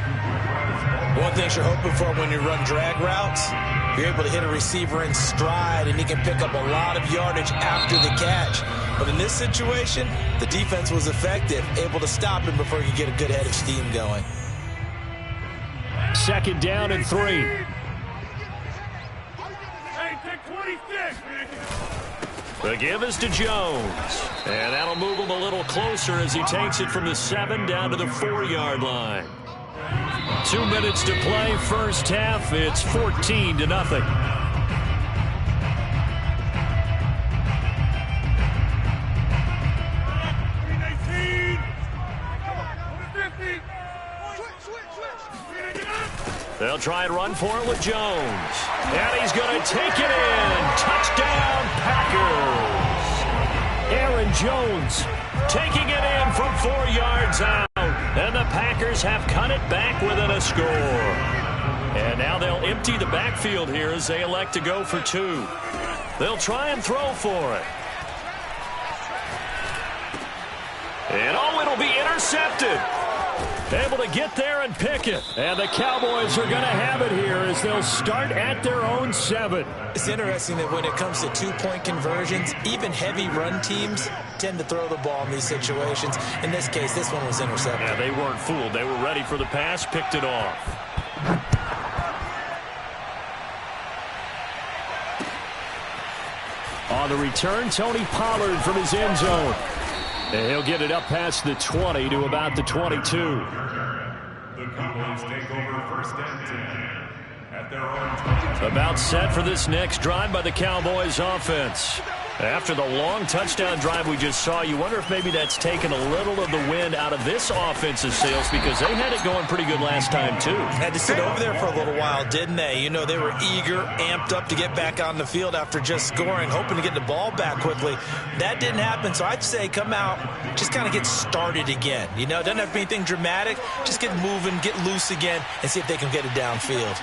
One thing you're hoping for when you run drag routes, you're able to hit a receiver in stride, and he can pick up a lot of yardage after the catch. But in this situation, the defense was effective, able to stop him before he could get a good head of steam going. 2nd down and 3. The give is to Jones. And that'll move him a little closer as he takes it from the 7 down to the 4-yard line. 2 minutes to play, first half. It's 14-0. They'll try and run for it with Jones. And he's going to take it in. Touchdown, Packers. Aaron Jones taking it in from 4 yards out. And the Packers have cut it back within a score. And now they'll empty the backfield here as they elect to go for 2. They'll try and throw for it. And it'll be intercepted. Able to get there and pick it. And the Cowboys are going to have it here as they'll start at their own 7. It's interesting that when it comes to two-point conversions, even heavy run teams tend to throw the ball in these situations. In this case, this one was intercepted. Yeah, they weren't fooled. They were ready for the pass, picked it off. On the return, Tony Pollard from his end zone. And he'll get it up past the 20 to about the 22. The Cowboys take over first and 10 at their own 20. About set for this next drive by the Cowboys offense. After the long touchdown drive we just saw, you wonder if maybe that's taken a little of the wind out of this offensive sails because they had it going pretty good last time too. Had to sit over there for a little while, didn't they? You know, they were eager, amped up to get back on the field after just scoring, hoping to get the ball back quickly. That didn't happen, so I'd say come out, just kind of get started again. You know, it doesn't have to be anything dramatic. Just get moving, get loose again, and see if they can get it downfield.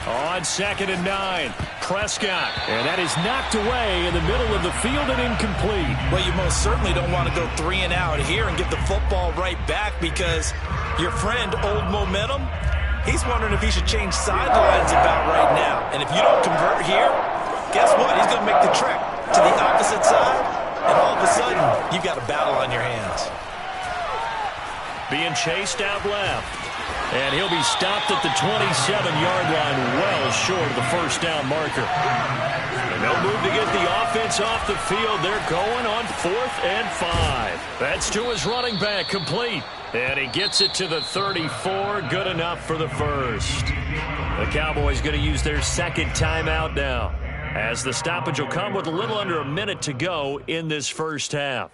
On 2nd and 9, Prescott. And that is knocked away in the middle of the field and incomplete. Well, you most certainly don't want to go 3 and out here and get the football right back because your friend, Old Momentum, he's wondering if he should change sidelines about right now. And if you don't convert here, guess what? He's going to make the trek to the opposite side, and all of a sudden, you've got a battle on your hands. Being chased out left. And he'll be stopped at the 27-yard line, well short of the first down marker. And they'll move to get the offense off the field. They're going on 4th and 5. That's to his running back, complete. And he gets it to the 34, good enough for the first. The Cowboys going to use their second timeout now, as the stoppage will come with a little under a minute to go in this first half.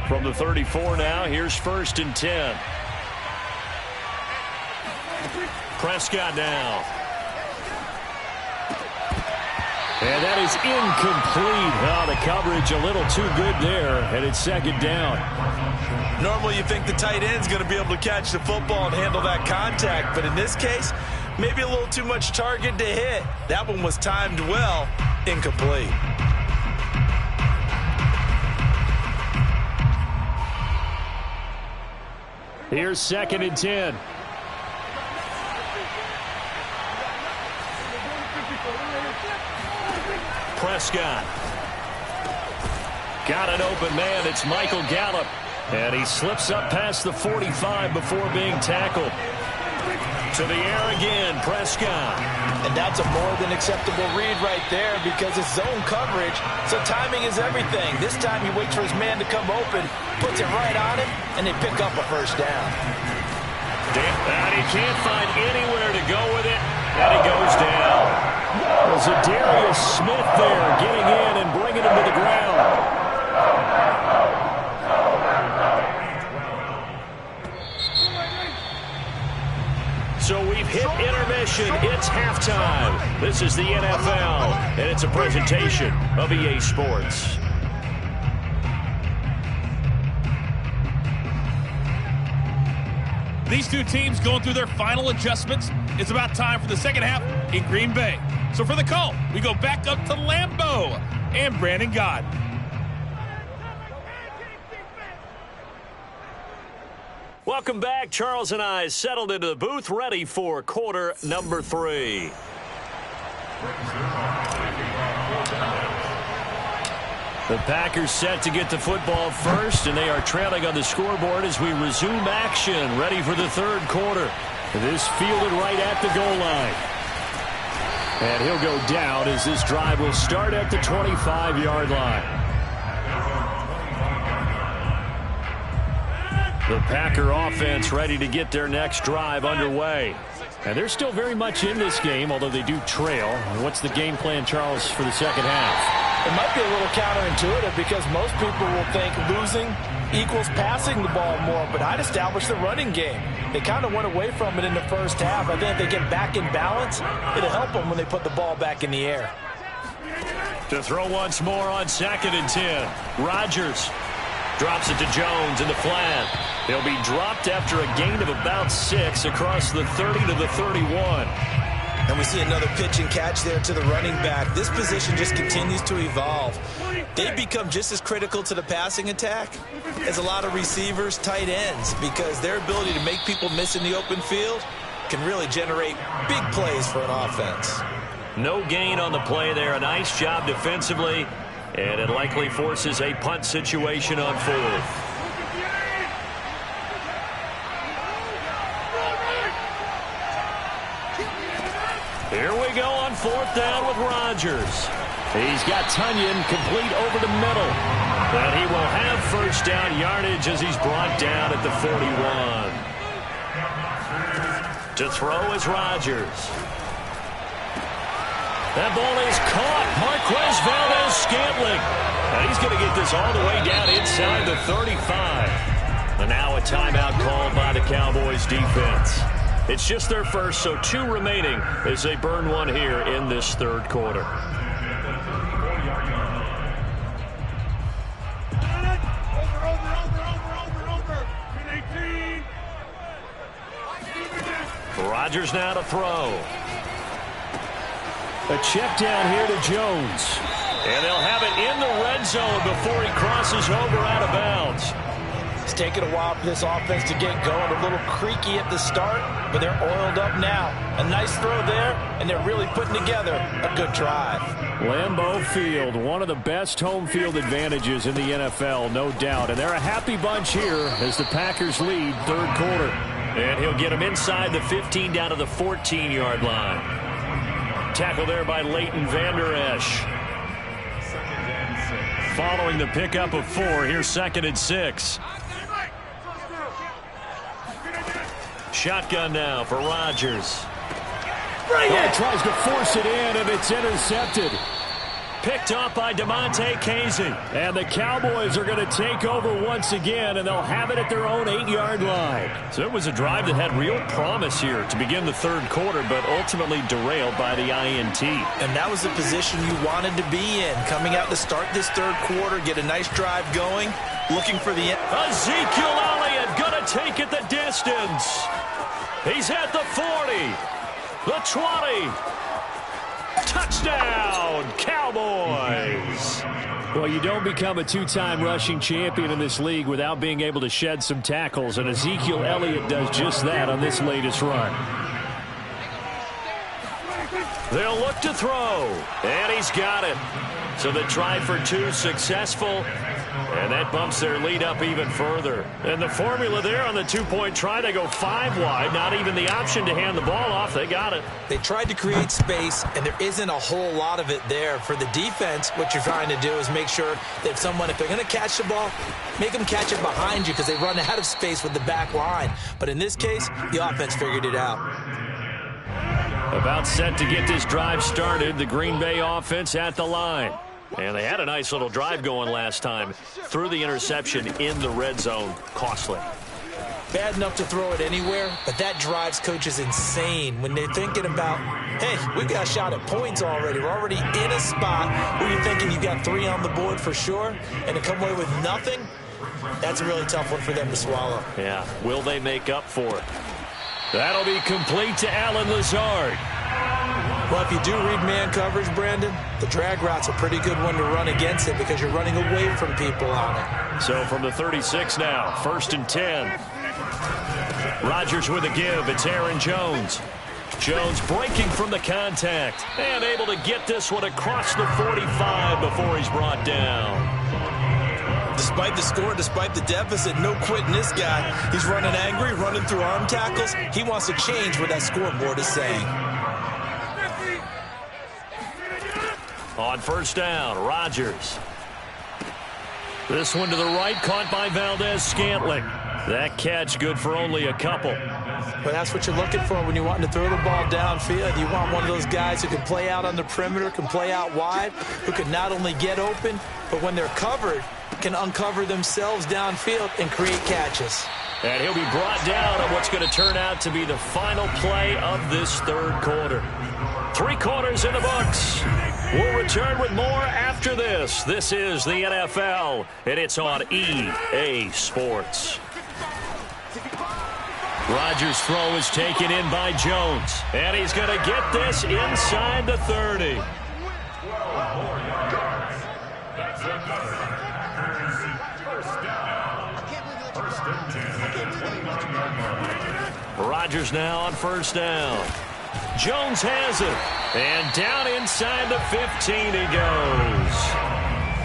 From the 34 now, here's 1st and 10. Prescott now. And that is incomplete. Oh, the coverage a little too good there, and it's 2nd down. Normally you think the tight end's going to be able to catch the football and handle that contact, but in this case, maybe a little too much target to hit. That one was timed well, incomplete. Here's 2nd and 10. Prescott. Got an open man. It's Michael Gallup. And he slips up past the 45 before being tackled. To the air again, Prescott. And that's a more than acceptable read right there because it's zone coverage, so timing is everything. This time he waits for his man to come open, puts it right on him, and they pick up a first down. And he can't find anywhere to go with it, and he goes down. There's a Darius Smith there getting in and bringing him to the ground. So we've hit intermission. It's halftime. This is the NFL, and it's a presentation of EA Sports. These two teams going through their final adjustments. It's about time for the second half in Green Bay. So for the call, we go back up to Lambeau and Brandon Gott. Welcome back. Charles and I settled into the booth, ready for quarter number 3. The Packers set to get the football first, and they are trailing on the scoreboard as we resume action, ready for the third quarter. This fielded right at the goal line. And he'll go down as this drive will start at the 25-yard line. The Packer offense ready to get their next drive underway. And they're still very much in this game, although they do trail. What's the game plan, Charles, for the second half? It might be a little counterintuitive because most people will think losing equals passing the ball more, but I'd establish the running game. They kind of went away from it in the first half. I think if they get back in balance, it'll help them when they put the ball back in the air. To throw once more on 2nd and 10. Rodgers drops it to Jones in the flat. He'll be dropped after a gain of about 6 across the 30 to the 31. And we see another pitch and catch there to the running back. This position just continues to evolve. They've become just as critical to the passing attack as a lot of receivers, tight ends, because their ability to make people miss in the open field can really generate big plays for an offense. No gain on the play there. A nice job defensively, and it likely forces a punt situation on 4th. Here we go on 4th down with Rodgers. He's got Tunyon complete over the middle. And he will have first down yardage as he's brought down at the 41. To throw is Rodgers. That ball is caught. Marquez Valdes-Scantling. And he's going to get this all the way down inside the 35. And now a timeout called by the Cowboys defense. It's just their first, so 2 remaining as they burn one here in this 3rd quarter. Rodgers now to throw. A check down here to Jones. And they'll have it in the red zone before he crosses over out of bounds. It's taken a while for this offense to get going. A little creaky at the start, but they're oiled up now. A nice throw there, and they're really putting together a good drive. Lambeau Field, one of the best home field advantages in the NFL, no doubt. And they're a happy bunch here as the Packers lead 3rd quarter. And he'll get them inside the 15 down to the 14-yard line. Tackle there by Leighton Vander Esch. Following the pickup of 4, here's 2nd and 6. Shotgun now for Rodgers. Tries to force it in, and it's intercepted. Picked off by DeMonte Casey. And the Cowboys are going to take over once again, and they'll have it at their own 8-yard line. So it was a drive that had real promise here to begin the 3rd quarter, but ultimately derailed by the INT. And that was the position you wanted to be in. Coming out to start this 3rd quarter, get a nice drive going, looking for the end. Ezekiel Elliott going to take it the distance. He's at the 40, the 20. Touchdown, Cowboys! Well, you don't become a 2-time rushing champion in this league without being able to shed some tackles, and Ezekiel Elliott does just that on this latest run. They'll look to throw, and he's got it. So the try for 2 successful, and that bumps their lead up even further. And the formula there on the 2-point try, they go 5 wide, not even the option to hand the ball off. They got it. They tried to create space, and there isn't a whole lot of it there. For the defense, what you're trying to do is make sure that someone, if they're going to catch the ball, make them catch it behind you because they run out of space with the back line. But in this case, the offense figured it out. About set to get this drive started, the Green Bay offense at the line. And they had a nice little drive going last time. Threw the interception in the red zone. Costly. Bad enough to throw it anywhere, but that drives coaches insane when they're thinking about, hey, we've got a shot at points already. We're already in a spot where you're thinking you got 3 on the board for sure, and to come away with nothing, that's a really tough one for them to swallow. Yeah, will they make up for it? That'll be complete to Allen Lazard. Well, if you do read man coverage, Brandon, the drag route's a pretty good one to run against it because you're running away from people on it. So from the 36 now, 1st and 10. Rodgers with a give. It's Aaron Jones. Jones breaking from the contact and able to get this one across the 45 before he's brought down. Despite the score, despite the deficit, no quitting this guy. He's running angry, running through arm tackles. He wants to change what that scoreboard is saying. On 1st down, Rodgers. This one to the right, caught by Valdes-Scantling. That catch good for only a couple. But that's what you're looking for when you're wanting to throw the ball downfield. You want one of those guys who can play out on the perimeter, can play out wide, who can not only get open, but when they're covered, can uncover themselves downfield and create catches. And he'll be brought down on what's going to turn out to be the final play of this 3rd quarter. 3 quarters in the books. We'll return with more after this. This is the NFL, and it's on EA Sports. Rodgers' throw is taken in by Jones, and he's going to get this inside the 30. Rodgers now on first down. Jones has it, and down inside the 15 he goes.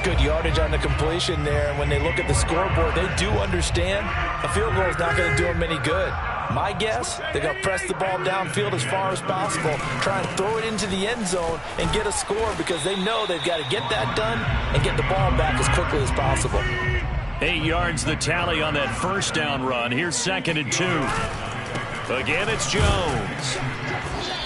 Good yardage on the completion there, and when they look at the scoreboard, they do understand a field goal is not going to do them any good. My guess, they're going to press the ball downfield as far as possible, try and throw it into the end zone and get a score because they know they've got to get that done and get the ball back as quickly as possible. 8 yards the tally on that first down run. Here's 2nd and 2. Again, it's Jones.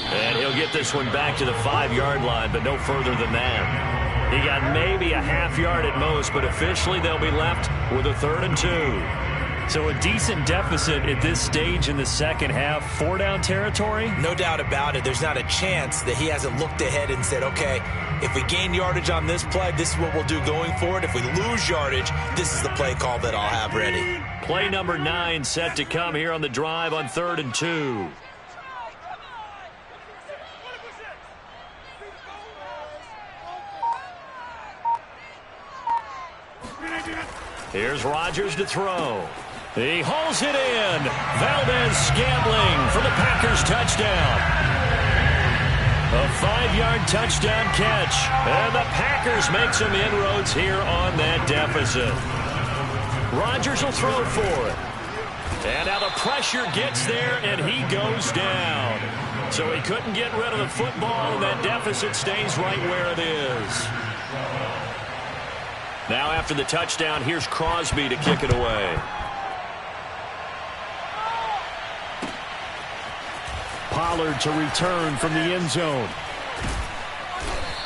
And he'll get this one back to the 5-yard line, but no further than that. He got maybe a half yard at most, but officially they'll be left with a 3rd and 2. So a decent deficit at this stage in the second half. 4-down territory? No doubt about it. There's not a chance that he hasn't looked ahead and said, okay, if we gain yardage on this play, this is what we'll do going forward. If we lose yardage, this is the play call that I'll have ready. Play number 9 set to come here on the drive on 3rd and 2. Here's Rodgers to throw. He hauls it in. Valdez-Scantling for the Packers touchdown. A 5-yard touchdown catch. And the Packers make some inroads here on that deficit. Rodgers will throw for it. And now the pressure gets there, and he goes down. So he couldn't get rid of the football, and that deficit stays right where it is. Now after the touchdown, here's Crosby to kick it away. Pollard to return from the end zone.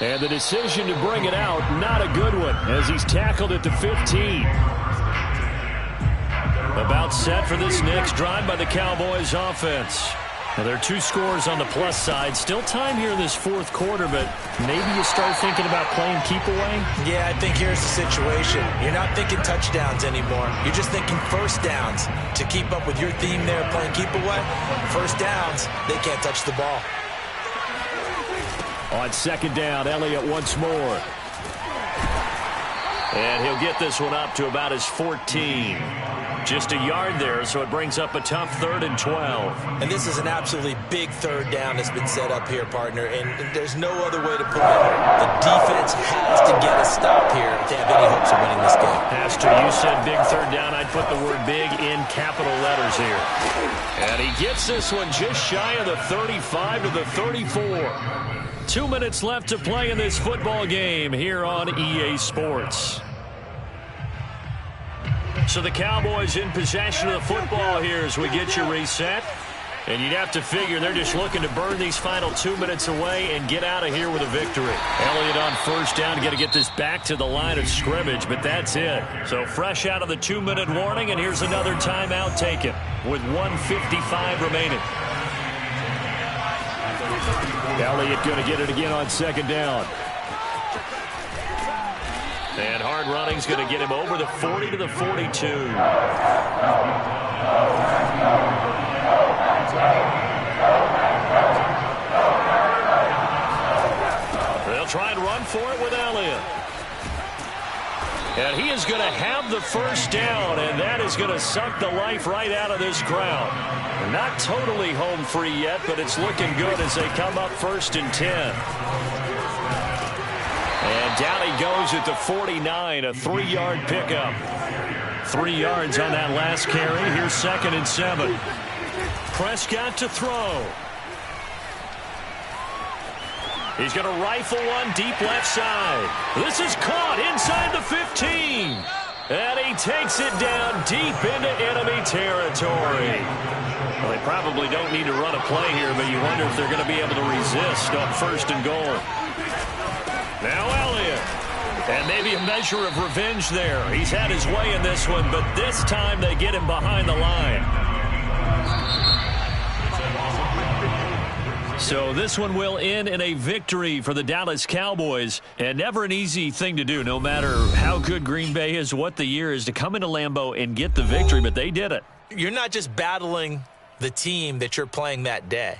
And the decision to bring it out, not a good one, as he's tackled at the 15. About set for this next drive by the Cowboys offense. Now, there are 2 scores on the plus side. Still time here in this 4th quarter, but maybe you start thinking about playing keep away? Yeah, I think here's the situation. You're not thinking touchdowns anymore. You're just thinking first downs. To keep up with your theme there, playing keep away, first downs, they can't touch the ball. On 2nd down, Elliott once more. And he'll get this one up to about his 14. Just a yard there, so it brings up a tough 3rd and 12. And this is an absolutely big 3rd down that's been set up here, partner, and there's no other way to put it. The defense has to get a stop here if they have any hopes of winning this game. Has to. You said big 3rd down. I'd put the word big in capital letters here. And he gets this one just shy of the 35 to the 34. 2 minutes left to play in this football game here on EA Sports. So the Cowboys in possession of the football here as we get you reset. And you'd have to figure they're just looking to burn these final 2 minutes away and get out of here with a victory. Elliott on first down, got to get this back to the line of scrimmage, but that's it. So fresh out of the 2-minute warning, and here's another timeout taken with 1:55 remaining. Elliott going to get it again on 2nd down. And hard running's going to get him over the 40 to the 42. They'll try and run for it with Elliott. And he is going to have the first down, and that is going to suck the life right out of this crowd. Not totally home free yet, but it's looking good as they come up 1st and 10. And down he goes at the 49, a 3-yard pickup. 3 yards on that last carry. Here's 2nd and 7. Prescott to throw. He's going to rifle one deep left side. This is caught inside the 15. And he takes it down deep into enemy territory. Well, they probably don't need to run a play here, but you wonder if they're going to be able to resist on 1st and goal. Now Elliott. And maybe a measure of revenge there. He's had his way in this one, but this time they get him behind the line. So this one will end in a victory for the Dallas Cowboys. And never an easy thing to do, no matter how good Green Bay is, what the year is, to come into Lambeau and get the victory. But they did it. You're not just battling the team that you're playing that day.